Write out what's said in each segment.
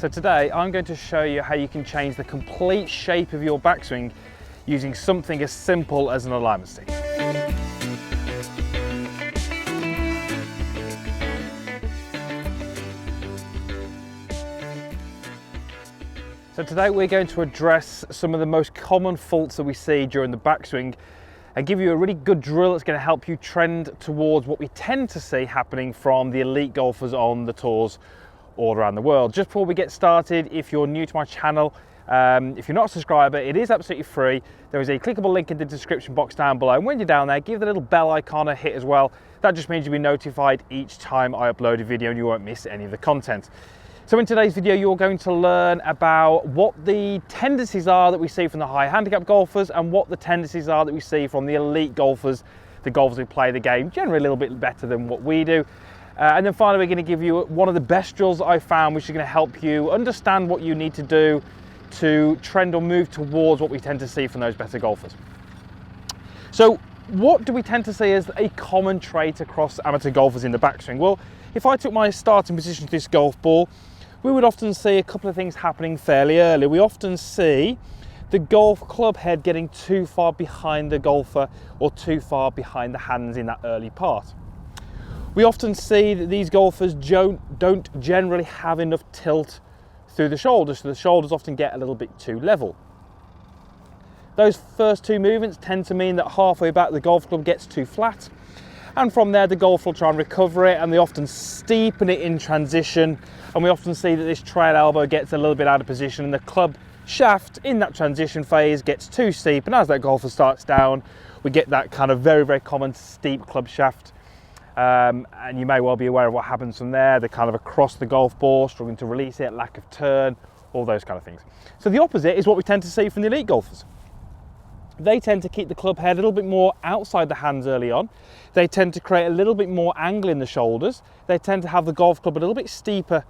So today I'm going to show you how you can change the complete shape of your backswing using something as simple as an alignment stick. So today we're going to address some of the most common faults that we see during the backswing and give you a really good drill that's going to help you trend towards what we tend to see happening from the elite golfers on the tours all around the world. Just before we get started, if you're new to my channel, if you're not a subscriber, it is absolutely free. There is a clickable link in the description box down below, and when you're down there, give the little bell icon a hit as well. That just means you'll be notified each time I upload a video and you won't miss any of the content. So in today's video, you're going to learn about what the tendencies are that we see from the high handicap golfers and what the tendencies are that we see from the elite golfers, the golfers who play the game generally a little bit better than what we do. And then finally, we're going to give you one of the best drills that I found, which is going to help you understand what you need to do to trend or move towards what we tend to see from those better golfers. So what do we tend to see as a common trait across amateur golfers in the backswing? Well, if I took my starting position to this golf ball, we would often see a couple of things happening fairly early. We often see the golf club head getting too far behind the golfer or too far behind the hands in that early part. We often see that these golfers don't generally have enough tilt through the shoulders, so the shoulders often get a little bit too level. Those first two movements tend to mean that halfway back the golf club gets too flat, and from there the golfer will try and recover it, and they often steepen it in transition, and we often see that this trail elbow gets a little bit out of position and the club shaft in that transition phase gets too steep, and as that golfer starts down we get that kind of very common steep club shaft. And you may well be aware of what happens from there. They're kind of across the golf ball, struggling to release it, lack of turn, all those kind of things. So the opposite is what we tend to see from the elite golfers. They tend to keep the club head a little bit more outside the hands early on. They tend to create a little bit more angle in the shoulders. They tend to have the golf club a little bit steeper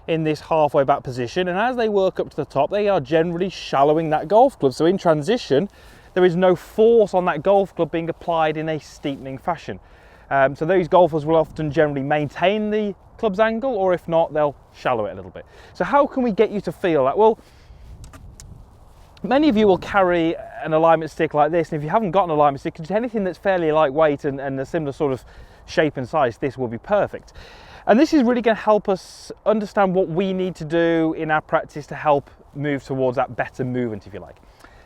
in this halfway back position, and as they work up to the top, they are generally shallowing that golf club. So in transition, there is no force on that golf club being applied in a steepening fashion. So those golfers will often generally maintain the club's angle, or if not, they'll shallow it a little bit. So how can we get you to feel that? Well, many of you will carry an alignment stick like this, and if you haven't got an alignment stick, just anything that's fairly lightweight and a similar sort of shape and size, this will be perfect. And this is really going to help us understand what we need to do in our practice to help move towards that better movement, if you like.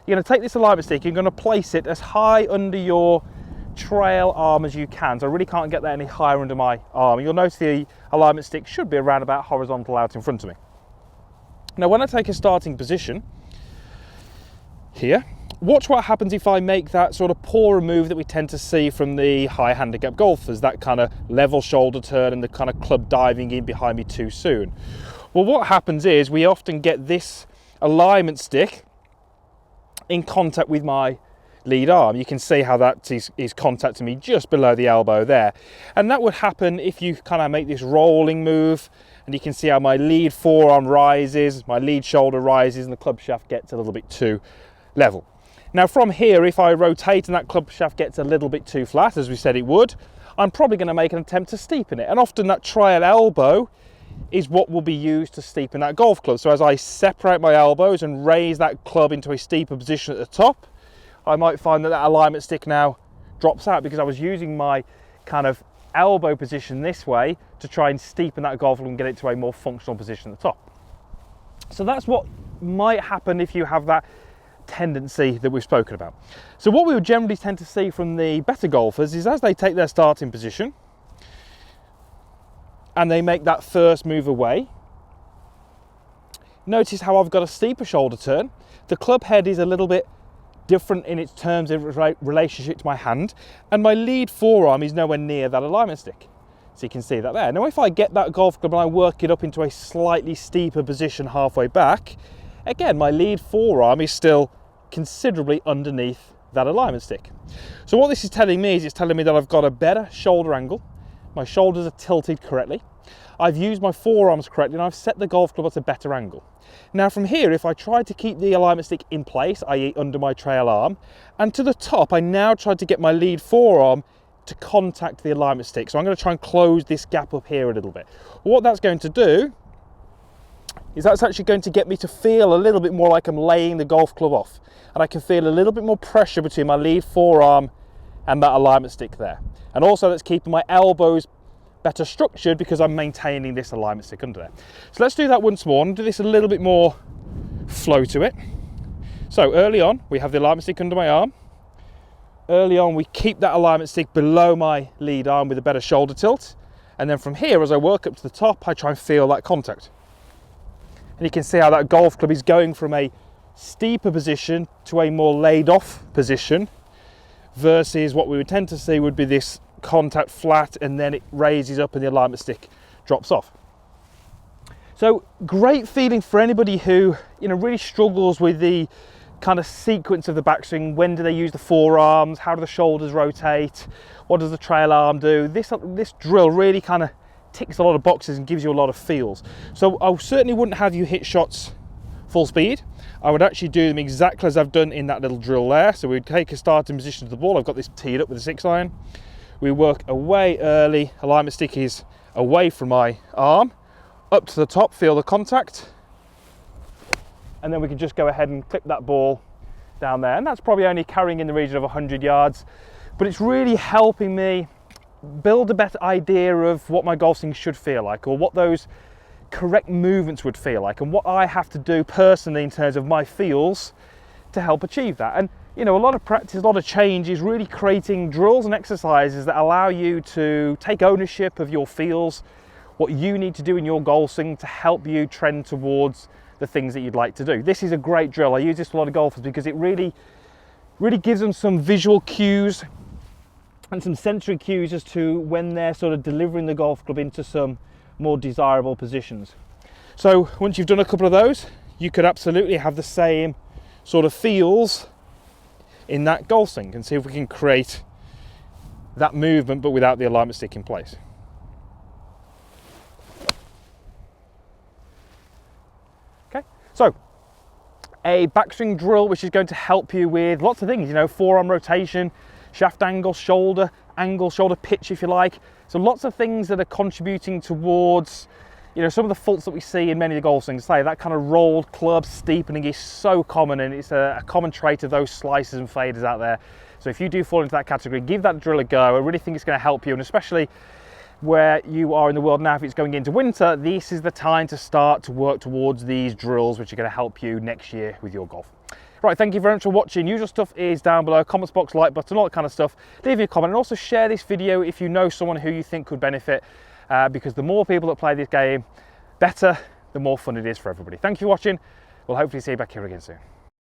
You're going to take this alignment stick, you're going to place it as high under your trail arm as you can. So I really can't get that any higher under my arm. You'll notice the alignment stick should be around about horizontal out in front of me. Now when I take a starting position here, watch what happens if I make that sort of poorer move that we tend to see from the high handicap golfers, that kind of level shoulder turn and the kind of club diving in behind me too soon. Well, what happens is we often get this alignment stick in contact with my lead arm. You can see how that is contacting me just below the elbow there, and that would happen if you kind of make this rolling move, and you can see how my lead forearm rises, my lead shoulder rises, and the club shaft gets a little bit too level. Now from here, if I rotate and that club shaft gets a little bit too flat, as we said it would, I'm probably going to make an attempt to steepen it, and often that trail elbow is what will be used to steepen that golf club. So as I separate my elbows and raise that club into a steeper position at the top, I might find that alignment stick now drops out because I was using my kind of elbow position this way to try and steepen that golf club and get it to a more functional position at the top. So that's what might happen if you have that tendency that we've spoken about. So what we would generally tend to see from the better golfers is as they take their starting position and they make that first move away, notice how I've got a steeper shoulder turn. The club head is a little bit different in its terms of relationship to my hand, and my lead forearm is nowhere near that alignment stick. So you can see that there. Now if I get that golf club and I work it up into a slightly steeper position halfway back, again my lead forearm is still considerably underneath that alignment stick. So what this is telling me is it's telling me that I've got a better shoulder angle, my shoulders are tilted correctly, I've used my forearms correctly, and I've set the golf club at a better angle. Now from here, if I try to keep the alignment stick in place, i.e. under my trail arm, and to the top, I now try to get my lead forearm to contact the alignment stick. So I'm going to try and close this gap up here a little bit. What that's going to do is that's actually going to get me to feel a little bit more like I'm laying the golf club off, and I can feel a little bit more pressure between my lead forearm and that alignment stick there. And also that's keeping my elbows better structured because I'm maintaining this alignment stick under there. So let's do that once more and do this a little bit more flow to it. So early on, we have the alignment stick under my arm. Early on, we keep that alignment stick below my lead arm with a better shoulder tilt. And then from here, as I work up to the top, I try and feel that contact. And you can see how that golf club is going from a steeper position to a more laid off position versus what we would tend to see would be this contact flat and then it raises up and the alignment stick drops off. So great feeling for anybody who, you know, really struggles with the kind of sequence of the backswing. When do they use the forearms? How do the shoulders rotate? What does the trail arm do? This drill really kind of ticks a lot of boxes and gives you a lot of feels. So I certainly wouldn't have you hit shots full speed. I would actually do them exactly as I've done in that little drill there. So we'd take a starting position to the ball. I've got this teed up with a 6-iron. We work away early. Alignment stick is away from my arm, up to the top, feel the contact. And then we can just go ahead and clip that ball down there. And that's probably only carrying in the region of 100 yards, but it's really helping me build a better idea of what my golf swing should feel like, or what those correct movements would feel like, and what I have to do personally in terms of my feels to help achieve that. And you know, a lot of practice, a lot of change is really creating drills and exercises that allow you to take ownership of your feels, what you need to do in your golf swing to help you trend towards the things that you'd like to do. This is a great drill. I use this for a lot of golfers because it really gives them some visual cues and some sensory cues as to when they're sort of delivering the golf club into some more desirable positions. So once you've done a couple of those, you could absolutely have the same sort of feels in that golf swing and see if we can create that movement but without the alignment stick in place. Okay, so a backswing drill which is going to help you with lots of things, you know, forearm rotation, shaft angle, shoulder pitch if you like. So lots of things that are contributing towards, you know, some of the faults that we see in many of the golf swings. Say that kind of rolled club steepening is so common, and it's a common trait of those slicers and faders out there. So if you do fall into that category, give that drill a go. I really think it's going to help you, and especially where you are in the world now, if it's going into winter, this is the time to start to work towards these drills which are going to help you next year with your golf. Right, thank you very much for watching. Usual stuff is down below, comments box, like button, all that kind of stuff. Leave me a comment and also share this video if you know someone who you think could benefit, because the more people that play this game, better, the more fun it is for everybody. Thank you for watching. We'll hopefully see you back here again soon.